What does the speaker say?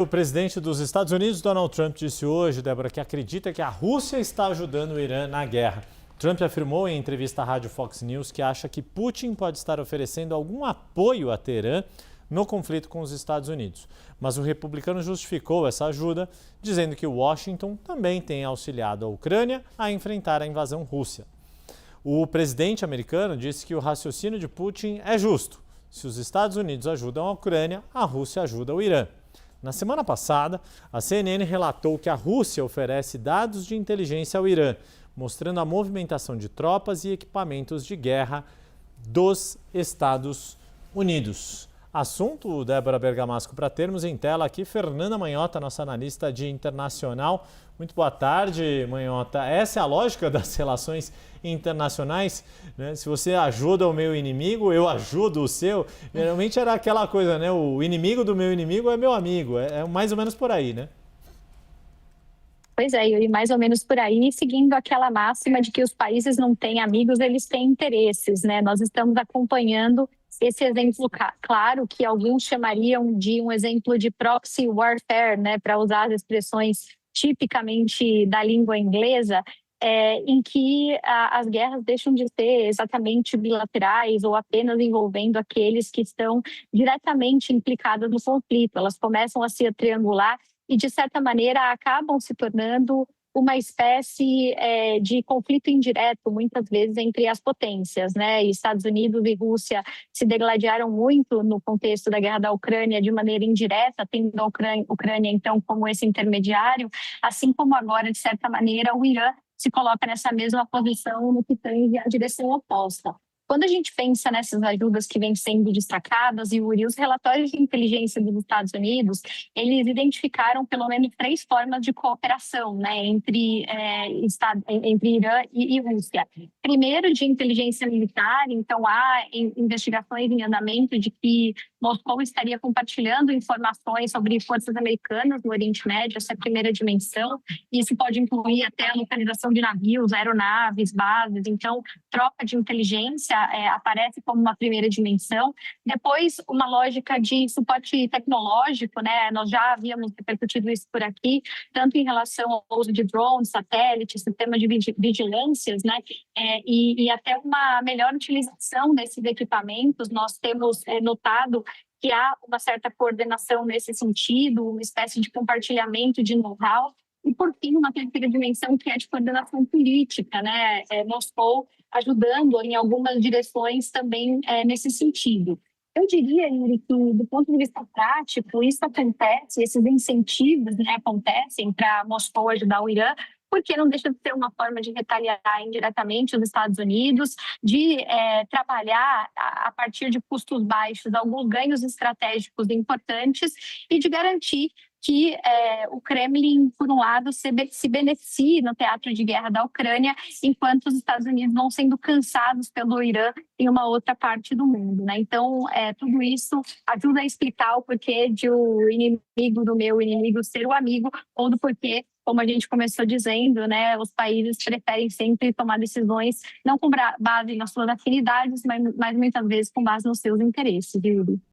O presidente dos Estados Unidos, Donald Trump, disse hoje, Débora, que acredita que a Rússia está ajudando o Irã na guerra. Trump afirmou em entrevista à rádio Fox News que acha que Putin pode estar oferecendo algum apoio a Teherã no conflito com os Estados Unidos. Mas o republicano justificou essa ajuda, dizendo que Washington também tem auxiliado a Ucrânia a enfrentar a invasão russa. O presidente americano disse que o raciocínio de Putin é justo. Se os Estados Unidos ajudam a Ucrânia, a Rússia ajuda o Irã. Na semana passada, a CNN relatou que a Rússia oferece dados de inteligência ao Irã, mostrando a movimentação de tropas e equipamentos de guerra dos Estados Unidos. Assunto, Débora Bergamasco, para termos em tela aqui, Fernanda Manhota, nossa analista de internacional. Muito boa tarde, Manhota. Essa é a lógica das relações internacionais, né? Se você ajuda o meu inimigo, eu ajudo o seu. Geralmente era aquela coisa, né? O inimigo do meu inimigo é meu amigo. É mais ou menos por aí, né? Pois é, e mais ou menos por aí, seguindo aquela máxima de que os países não têm amigos, eles têm interesses, né? Nós estamos acompanhando esse exemplo claro, que alguns chamariam de um exemplo de proxy warfare, né? Para usar as expressões tipicamente da língua inglesa, em que as guerras deixam de ser exatamente bilaterais ou apenas envolvendo aqueles que estão diretamente implicados no conflito. Elas começam a se triangular e, de certa maneira, acabam se tornando uma espécie de conflito indireto, muitas vezes, entre as potências, né? Estados Unidos e Rússia se degladiaram muito no contexto da guerra da Ucrânia de maneira indireta, tendo a Ucrânia, então, como esse intermediário, assim como agora, de certa maneira, o Irã se coloca nessa mesma posição no que tange a direção oposta. Quando a gente pensa nessas ajudas que vêm sendo destacadas, Yuri, os relatórios de inteligência dos Estados Unidos, eles identificaram pelo menos 3 formas de cooperação, né, entre Irã e Rússia. Primeiro, de inteligência militar, então há investigações em andamento de que Moscou estaria compartilhando informações sobre forças americanas no Oriente Médio, essa é a primeira dimensão. Isso pode incluir até a localização de navios, aeronaves, bases, então troca de inteligência aparece como uma primeira dimensão. Depois, uma lógica de suporte tecnológico, né? Nós já havíamos repercutido isso por aqui, tanto em relação ao uso de drones, satélites, sistemas de vigilâncias, né? E até uma melhor utilização desses equipamentos. Nós temos notado que há uma certa coordenação nesse sentido, uma espécie de compartilhamento de know-how. E, por fim, uma terceira dimensão que é de coordenação política, né? Moscou ajudando em algumas direções também nesse sentido. Eu diria, Yuri, que do ponto de vista prático, isso acontece, esses incentivos, né, acontecem para Moscou ajudar o Irã, porque não deixa de ser uma forma de retaliar indiretamente os Estados Unidos, de trabalhar a partir de custos baixos alguns ganhos estratégicos importantes e de garantir que o Kremlin, por um lado, se beneficie no teatro de guerra da Ucrânia, enquanto os Estados Unidos vão sendo cansados pelo Irã em uma outra parte do mundo, né? Então, tudo isso ajuda a explicar o porquê de o inimigo do meu inimigo ser o amigo, ou do porquê, como a gente começou dizendo, né, os países preferem sempre tomar decisões não com base nas suas afinidades, mas muitas vezes com base nos seus interesses, Yuri.